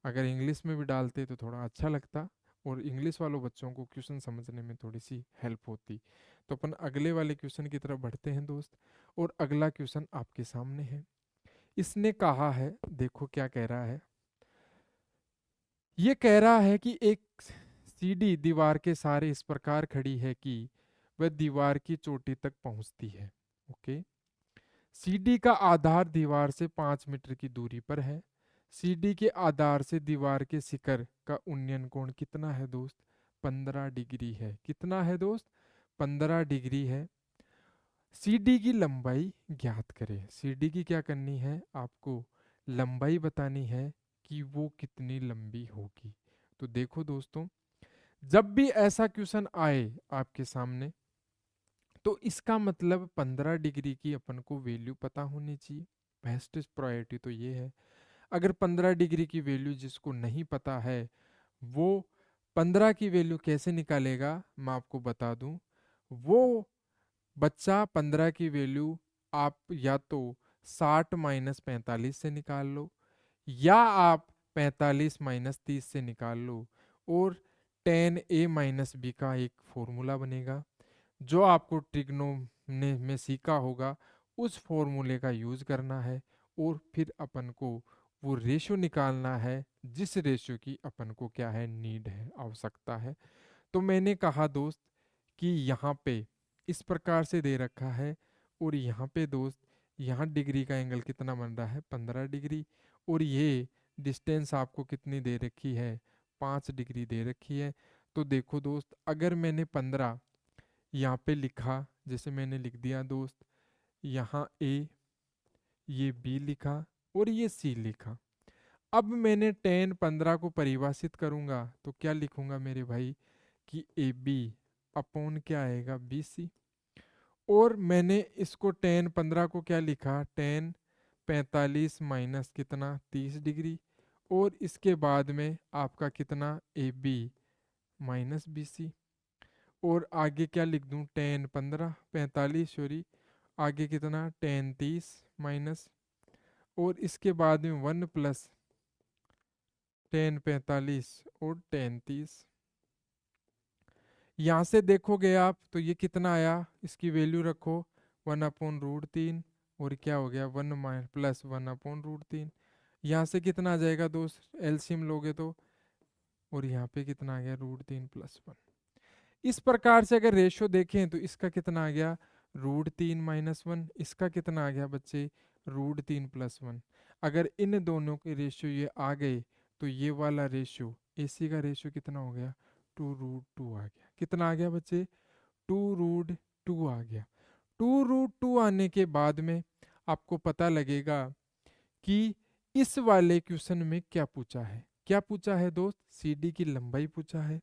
अगर इंग्लिश में भी डालते तो थोड़ा अच्छा लगता और इंग्लिश वालों बच्चों को क्वेश्चन समझने में थोड़ी सी हेल्प होती। तो अपन अगले वाले क्वेश्चन की तरफ बढ़ते हैं दोस्त। और अगला क्वेश्चन आपके सामने है। इसने कहा है, देखो क्या कह रहा है। ये कह रहा है कि एक सीढ़ी दीवार के सहारे इस प्रकार खड़ी है कि वह दीवार की चोटी तक पहुंचती है। ओके। सीढ़ी का आधार दीवार से 5 मीटर की दूरी पर है। सीढ़ी के आधार से दीवार के शिखर का उन्नयन कोण कितना है दोस्त? 15 डिग्री है। कितना है दोस्त? 15 डिग्री है। सीढ़ी की लंबाई ज्ञात करें। सीढ़ी की क्या करनी है आपको? लंबाई बतानी है कि वो कितनी लंबी होगी। तो देखो दोस्तों, जब भी ऐसा क्वेश्चन आए आपके सामने तो इसका मतलब 15 डिग्री की अपन को वैल्यू पता होनी चाहिए। बेस्ट प्रायोरिटी तो ये है। अगर 15 डिग्री की वैल्यू जिसको नहीं पता है वो 15 की वैल्यू कैसे निकालेगा, मैं आपको बता दूं। वो बच्चा 15 की वैल्यू आप या तो 60 - 45 से निकाल लो, या आप 45 - 30 से निकाल लो। और 10a - b का एक फॉर्मूला बनेगा जो आपको ट्रिग्नोमेट्री में सीखा होगा, उस फॉर्मूले का यूज करना है। और फिर अपन को वो रेशो निकालना है जिस रेशो की अपन को क्या है, नीड है, आवश्यकता है। तो मैंने कहा दोस्त कि यहाँ पे इस प्रकार से दे रखा है। और यहाँ पे दोस्त, यहाँ डिग्री का एंगल कितना बन रहा है? 15 डिग्री। और ये डिस्टेंस आपको कितनी दे रखी है? 5 डिग्री दे रखी है। तो देखो दोस्त, अगर मैंने 15 यहाँ पे लिखा, जैसे मैंने लिख दिया दोस्त, यहाँ ए, ये बी लिखा और ये सी लिखा। अब मैंने 10 15 को परिभाषित करूंगा तो क्या लिखूंगा मेरे भाई कि ए बी अपॉन क्या आएगा, बी सी। और मैंने इसको 10 15 को क्या लिखा, 10 45 माइनस कितना, 30 डिग्री। और इसके बाद में आपका कितना, A B minus B C. और आगे क्या लिख दूं, 10 15 45 सॉरी, आगे कितना, 10 30 माइनस, और इसके बाद में 1 + 10 45 और 10 30। यहाँ से देखोगे आप तो ये कितना आया, इसकी वैल्यू रखो 1/√3। और क्या हो गया, 1 + 1/√3। यहाँ से कितना आ जाएगा दोस्त, एलसीएम लोगे तो। और यहाँ पे कितना आ गया, √3 + 1। इस प्रकार से अगर रेशो देखें तो इसका कितना आ गया, √3 - 1। इसका कितना आ गया बच्चे, √3 + 1। अगर इन दोनों के रेशियो ये आ गए तो ये वाला रेशियो, एसी का रेशियो कितना हो गया, 2√2 आ गया। कितना आ गया बच्चे, 2√2 आ गया। 2√2 आने के बाद में आपको पता लगेगा कि इस वाले क्वेश्चन में क्या पूछा है। क्या पूछा है दोस्त, सीडी की लंबाई पूछा है।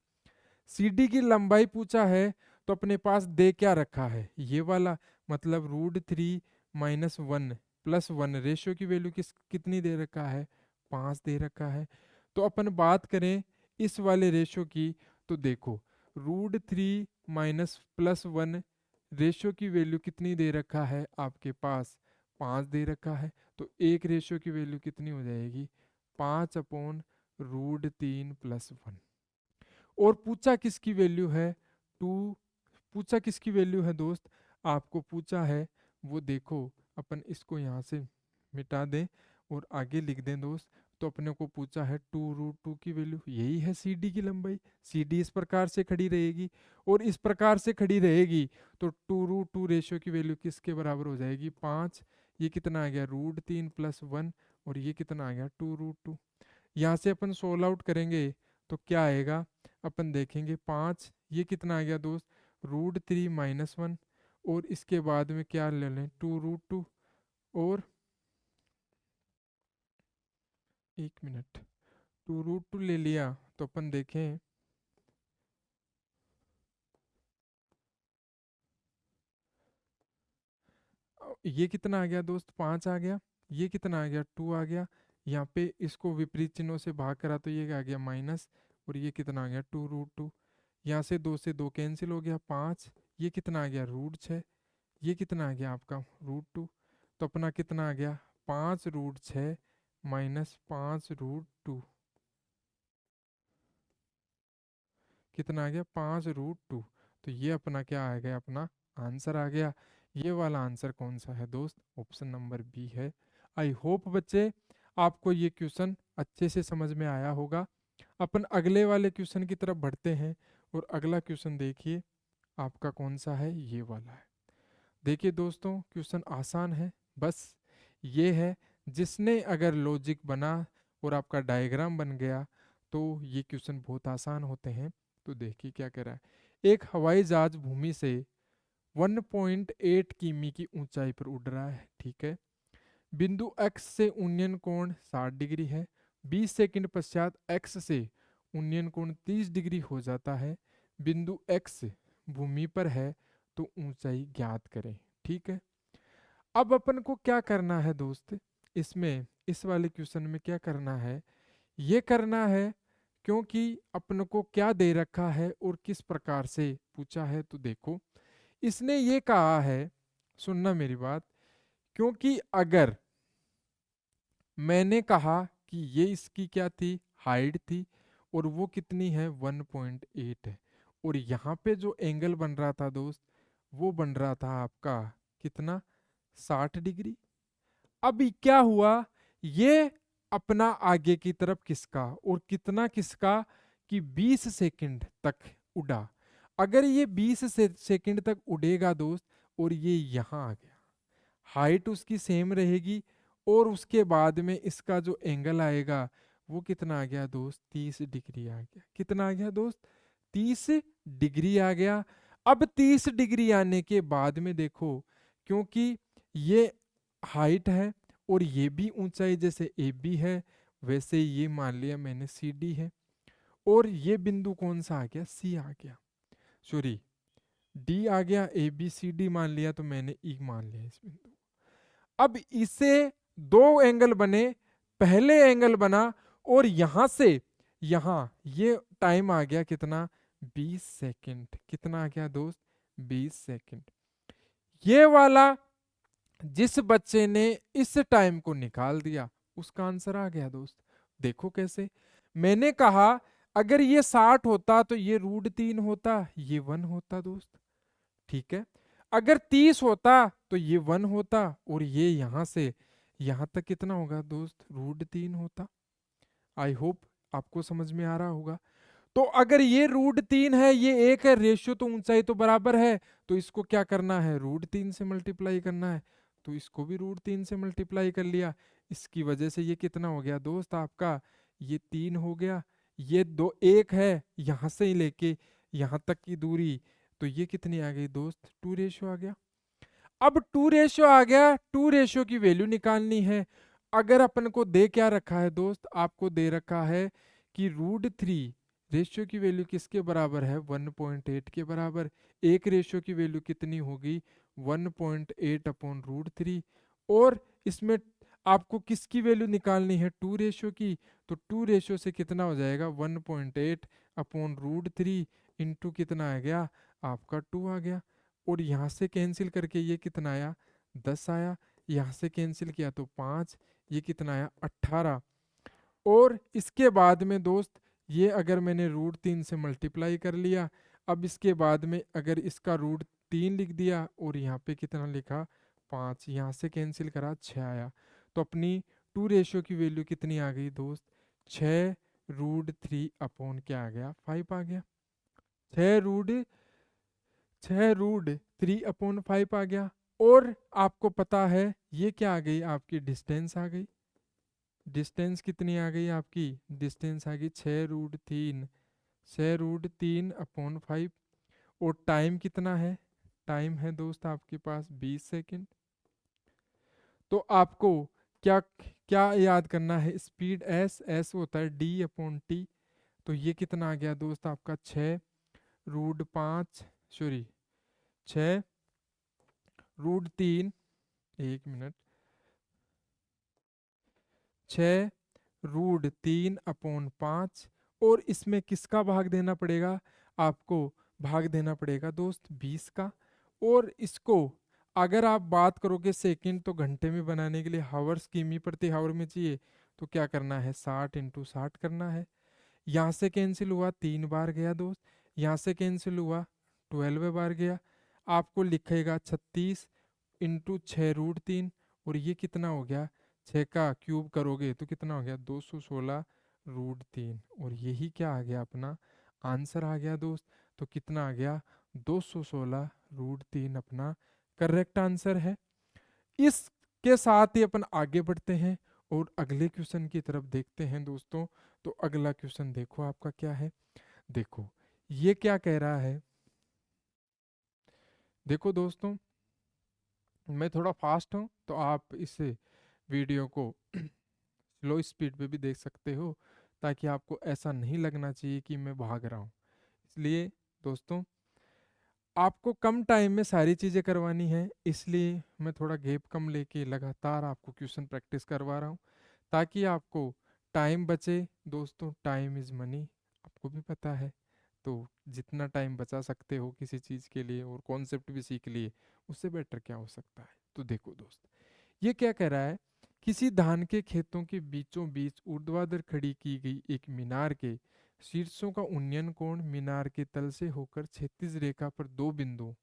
सीडी की लंबाई पूछा है तो अपने पास दे क्या रखा है, ये वाला, मतलब √3 - 1 + 1 रेशियो की वैल्यू कितनी दे रखा है, 5 दे रखा है। तो अपन बात करें इस वाले रेशियो की तो देखो, √3 - +1 रेशियो की वैल्यू कितनी दे रखा है आपके पास, 5 दे रखा है। तो एक रेशियो की वैल्यू कितनी हो जाएगी, 5/√3 + 1। और पूछा किसकी वैल्यू है, 2। पूछा किसकी वैल्यू है दोस्त, आपको पूछा है वो, देखो अपन इसको यहाँ से मिटा दें और आगे लिख दें दोस्त। तो अपने को पूछा है 2√2 की वैल्यू, यही है सीडी की लंबाई। सीडी इस प्रकार से खड़ी रहेगी और इस प्रकार से खड़ी रहेगी तो 2√2 रेशियो की वैल्यू किसके बराबर हो जाएगी, 5। ये कितना आ गया, √3 + 1। और ये कितना आ गया, 2√2। यहाँ से अपन सोल्व आउट करेंगे तो क्या आएगा, अपन देखेंगे 5, ये कितना आ गया दोस्त, √3 - 1। और इसके बाद में क्या ले लें, 2√2। और 1 मिनट, 2√2 ले लिया तो अपन देखें, ये कितना आ गया दोस्त, 5 आ गया। ये कितना आ गया, 2 आ गया। यहाँ पे इसको विपरीत चिन्हों से भाग करा तो ये आ गया माइनस। और ये कितना आ गया, 2√2। यहाँ से 2 से 2 कैंसिल हो गया, 5। ये कितना आ गया √6, ये कितना आ गया आपका √2, तो अपना कितना आ गया 5√6 माइनस 5√2, कितना आ गया 5√2। तो ये अपना क्या आ गया, अपना आंसर आ गया। ये वाला आंसर कौन सा है दोस्त, ऑप्शन नंबर बी है। आई होप बच्चे आपको ये क्वेश्चन अच्छे से समझ में आया होगा। अपन अगले वाले क्वेश्चन की तरफ बढ़ते हैं, और अगला क्वेश्चन देखिए आपका कौन सा है, ये वाला है। देखिए दोस्तों क्वेश्चन आसान है, बस ये है जिसने अगर लॉजिक बना और आपका डायग्राम बन गया तो ये क्वेश्चन बहुत आसान होते हैं। तो देखिए क्या कह रहा है, एक हवाई जहाज भूमि से 1.8 किमी की ऊंचाई पर उड़ रहा है, ठीक है। बिंदु x से उन्नयन कोण 60 डिग्री है। 20 सेकंड पश्चात x से उन्नयन कोण 30 डिग्री हो जाता है। बिंदु x भूमि पर है तो ऊंचाई ज्ञात करें, ठीक है। अब अपन को क्या करना है दोस्त, इसमें इस वाले क्वेश्चन में क्या करना है, ये करना है क्योंकि अपन को क्या दे रखा है और किस प्रकार से पूछा है। तो देखो इसने ये कहा है, सुनना मेरी बात, क्योंकि अगर मैंने कहा कि ये इसकी क्या थी, हाइट थी, और वो कितनी है 1.8 है, और यहाँ पे जो एंगल बन रहा था दोस्त वो बन रहा था आपका कितना 60 डिग्री। अब क्या हुआ, ये अपना आगे की तरफ किसका और कितना किसका कि 20 सेकंड तक उड़ा। अगर ये 20 सेकंड तक उड़ेगा दोस्त और ये यहाँ आ गया, हाइट उसकी सेम रहेगी, और उसके बाद में इसका जो एंगल आएगा वो कितना आ गया दोस्त 30 डिग्री आ गया। कितना आ गया दोस्त 30 डिग्री आ गया। अब 30 डिग्री आने के बाद में देखो, क्योंकि ये हाइट है और ये भी ऊंचाई जैसे ए बी है, वैसे ये मान लिया मैंने सी डी है, और ये बिंदु कौन सा आ गया, सी आ गया, सॉरी डी आ गया, ए बी सी डी मान लिया तो मैंने ई मान लिया इस बिंदु। अब इसे दो एंगल बने, पहले एंगल बना और यहां से यहां ये टाइम आ गया कितना 20 सेकंड। कितना आ गया दोस्त 20 सेकंड। ये वाला जिस बच्चे ने इस टाइम को निकाल दिया उसका आंसर आ गया दोस्त। देखो कैसे, मैंने कहा अगर ये 60 होता तो ये √3 होता, ये 1 होता दोस्त, ठीक है। अगर 30 होता तो ये 1 होता, और ये यहां से यहां तक कितना होगा दोस्त √3 होता। आई होप आपको समझ में आ रहा होगा। तो अगर ये √3 है, ये 1 है, रेशियो तो ऊंचाई तो बराबर है, तो इसको क्या करना है √3 से मल्टीप्लाई करना है। तो इसको भी √3 से मल्टीप्लाई कर लिया, इसकी वजह से ये कितना हो गया दोस्त आपका, ये 3 हो गया। ये 1 है यहां से ही लेके यहां तक की दूरी, तो ये कितनी आ गई दोस्त 2 रेशियो आ गया। अब 2 रेशियो आ गया, 2 रेशियो की वैल्यू निकालनी है। अगर अपन को दे क्या रखा है दोस्त, आपको दे रखा है कि √3 रेशियो की वैल्यू किसके बराबर है 1.8 के बराबर। एक रेशियो की वैल्यू कितनी होगी 1.8 अपॉन √3, और इसमें आपको किसकी वैल्यू निकालनी है 2 रेशियो की, तो 2 रेशियो से कितना हो जाएगा 1.8 अपॉन √3 इंटू कितना आ गया आपका 2 आ गया, और यहाँ से कैंसिल करके ये कितना आया 10 आया, यहाँ से कैंसिल किया तो 5, ये कितना आया 18। और इसके बाद में दोस्त ये अगर मैंने √3 से मल्टीप्लाई कर लिया, अब इसके बाद में अगर इसका √3 लिख दिया और यहाँ पे कितना लिखा 5, यहाँ से कैंसिल करा 6 आया, तो अपनी 2 रेशियो की वैल्यू कितनी आ गई दोस्त 6√3 अपॉन क्या आ गया 5 आ गया। 6√3 अपॉन 5 आ गया। और आपको पता है ये क्या आ गई आपकी डिस्टेंस आ गई। डिस्टेंस कितनी आ गई आपकी, डिस्टेंस आ गई 6√3 अपॉन 5। और टाइम कितना है, टाइम है दोस्त आपके पास 20 सेकंड। तो आपको क्या क्या याद करना है, स्पीड एस होता है d/t। तो ये कितना आ गया दोस्त आपका 6√5 सॉरी 6√3, एक मिनट, 6√3 अपॉन 5, और इसमें किसका भाग देना पड़ेगा आपको भाग देना पड़ेगा दोस्त 20 का। और इसको अगर आप बात करोगे सेकंड तो घंटे में बनाने के लिए हावर्स किमी प्रति हावर में चाहिए, तो क्या करना है 60 × 60 करना है। यहाँ से कैंसिल हुआ 3 बार गया दोस्त, यहाँ से कैंसिल हुआ 12 बार गया। आपको लिखेगा 36 × 6√3, और ये कितना हो गया, 6 का क्यूब करोगे तो कितना हो गया 216√3, और यही क्या आ गया अपना आंसर आ गया दोस्त। तो कितना आ गया 216√3 अपना करेक्ट आंसर है। इसके साथ ही अपन आगे बढ़ते हैं और अगले क्वेश्चन की तरफ देखते हैं दोस्तों। तो अगला क्वेश्चन देखो आपका क्या है। देखो ये क्या कह रहा है। देखो दोस्तों, मैं थोड़ा फास्ट हूँ तो आप इस वीडियो को स्लो स्पीड पे भी देख सकते हो, ताकि आपको ऐसा नहीं लगना चाहिए कि मैं भाग रहा हूँ। इसलिए दोस्तों, आपको कम टाइम में सारी चीज़ें करवानी है, इसलिए मैं थोड़ा गैप कम लेके लगातार आपको क्वेश्चन प्रैक्टिस करवा रहा हूँ, ताकि आपको टाइम बचे। दोस्तों, टाइम इज़ मनी, आपको भी पता है। तो जितना टाइम बचा सकते हो किसी चीज़ के लिए और कॉन्सेप्ट भी सीख लिए, उससे बेटर क्या हो सकता है। तो देखो दोस्त, ये क्या कह रहा है। किसी धान के खेतों के बीचों बीच ऊर्ध्वाधर खड़ी की गई एक मीनार के शीर्षों का उन्नयन कोण मीनार के तल से होकर क्षैतिज रेखा पर दो बिंदुओं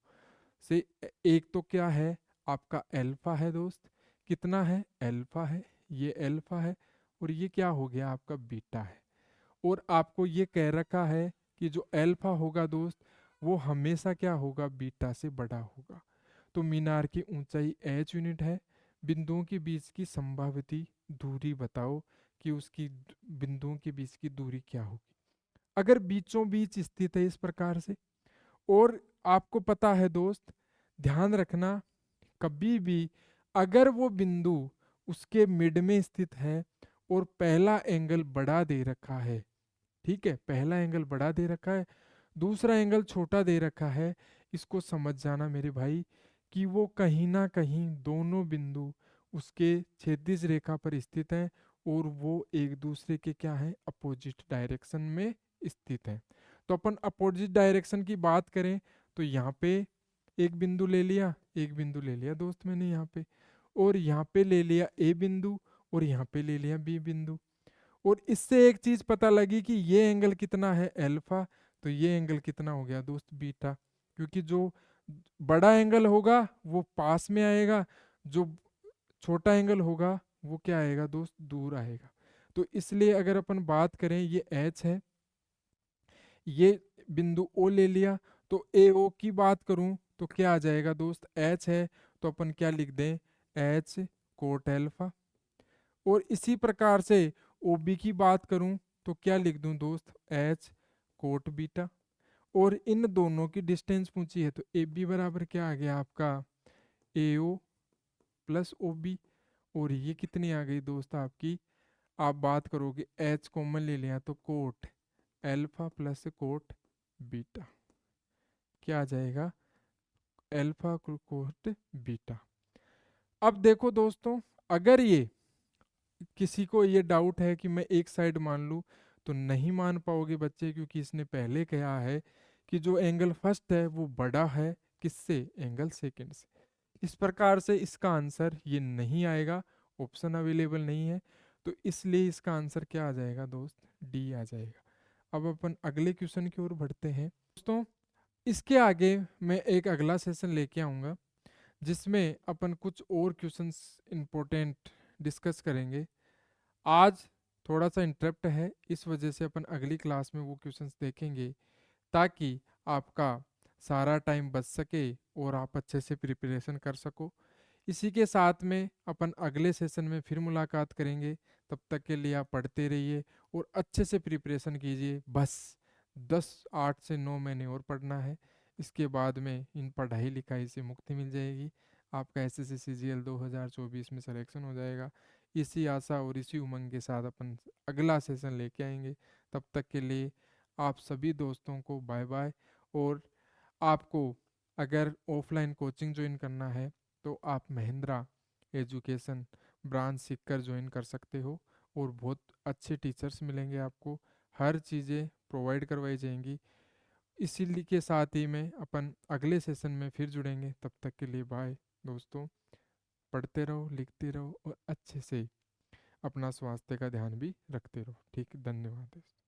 से, एक तो क्या है आपका एल्फा है दोस्त, कितना है एल्फा है, ये एल्फा है, और ये क्या हो गया आपका बीटा है। और आपको ये कह रखा है कि जो एल्फा होगा दोस्त, वो हमेशा क्या होगा बीटा से बड़ा होगा। तो मीनार की ऊंचाई h यूनिट है। बिंदुओं के बीच की संभावित दूरी बताओ कि उसकी बिंदुओं के बीच की दूरी क्या होगी अगर बीचों बीच स्थित है इस प्रकार से। और आपको पता है दोस्त, ध्यान रखना, कभी भी अगर वो बिंदु उसके मिड में स्थित है और पहला एंगल बढ़ा दे रखा है, ठीक है, पहला एंगल बड़ा दे रखा है, दूसरा एंगल छोटा दे रखा है, इसको समझ जाना मेरे भाई कि वो कहीं ना कहीं दोनों बिंदु उसके क्षैतिज रेखा पर स्थित हैं, और वो एक दूसरे के क्या है अपोजिट डायरेक्शन में स्थित हैं। तो अपन अपोजिट डायरेक्शन की बात करें तो यहाँ पे एक बिंदु ले लिया, एक बिंदु ले लिया दोस्त मैंने यहाँ पे, और यहाँ पे ले लिया ए बिंदु, और यहाँ पे ले लिया बी बिंदु। और इससे एक चीज पता लगी कि ये एंगल कितना है अल्फा, तो ये एंगल कितना हो गया दोस्त बीटा, क्योंकि जो बड़ा एंगल होगा वो पास में आएगा, जो छोटा एंगल होगा वो क्या आएगा दोस्त दूर आएगा। तो इसलिए अगर अपन बात करें ये एच है, ये बिंदु ओ ले लिया, तो ए ओ की बात करूं तो क्या आ जाएगा दोस्त एच है, तो अपन क्या लिख दें एच कोट एल्फा। और इसी प्रकार से ओ बी की बात करूं तो क्या लिख दूं दोस्त एच कोट बीटा। और इन दोनों की डिस्टेंस पूछी है तो ए बी बराबर क्या आ गया आपका ए ओ प्लस ओ बी। और ये कितनी आ गई दोस्त आपकी, आप बात करोगे एच कॉमन ले लिया तो cot alpha plus cot beta, क्या आ जाएगा एल्फा कोट बीटा। अब देखो दोस्तों, अगर ये किसी को ये डाउट है कि मैं एक साइड मान लूं, तो नहीं मान पाओगे बच्चे, क्योंकि इसने पहले कहा है कि जो एंगल फर्स्ट है वो बड़ा है किससे एंगल सेकंड से। इस प्रकार से इसका आंसर ये नहीं आएगा, ऑप्शन अवेलेबल नहीं है, तो इसलिए इसका आंसर क्या आ जाएगा दोस्त डी आ जाएगा। अब अपन अगले क्वेश्चन की ओर बढ़ते हैं दोस्तों। इसके आगे मैं एक अगला सेशन लेके आऊँगा, जिसमें अपन कुछ और क्वेश्चंस इंपॉर्टेंट डिस्कस करेंगे। आज थोड़ा सा इंटरप्ट है, इस वजह से अपन अगली क्लास में वो क्वेश्चंस देखेंगे, ताकि आपका सारा टाइम बच सके और आप अच्छे से प्रिपरेशन कर सको। इसी के साथ में अपन अगले सेशन में फिर मुलाकात करेंगे। तब तक के लिए आप पढ़ते रहिए और अच्छे से प्रिपरेशन कीजिए। बस 8 से 9 महीने और पढ़ना है, इसके बाद में इन पढ़ाई लिखाई से मुक्ति मिल जाएगी, आपका एसएससी सीजीएल 2024 में सिलेक्शन हो जाएगा। इसी आशा और इसी उमंग के साथ अपन अगला सेशन लेके आएंगे। तब तक के लिए आप सभी दोस्तों को बाय बाय। और आपको अगर ऑफलाइन कोचिंग ज्वाइन करना है तो आप महिंद्रा एजुकेशन ब्रांच सीखकर ज्वाइन कर सकते हो, और बहुत अच्छे टीचर्स मिलेंगे आपको, हर चीज़ें प्रोवाइड करवाई जाएंगी। इसी के साथ ही में अपन अगले सेशन में फिर जुड़ेंगे। तब तक के लिए बाय दोस्तों। पढ़ते रहो, लिखते रहो और अच्छे से अपना स्वास्थ्य का ध्यान भी रखते रहो। ठीक, धन्यवाद।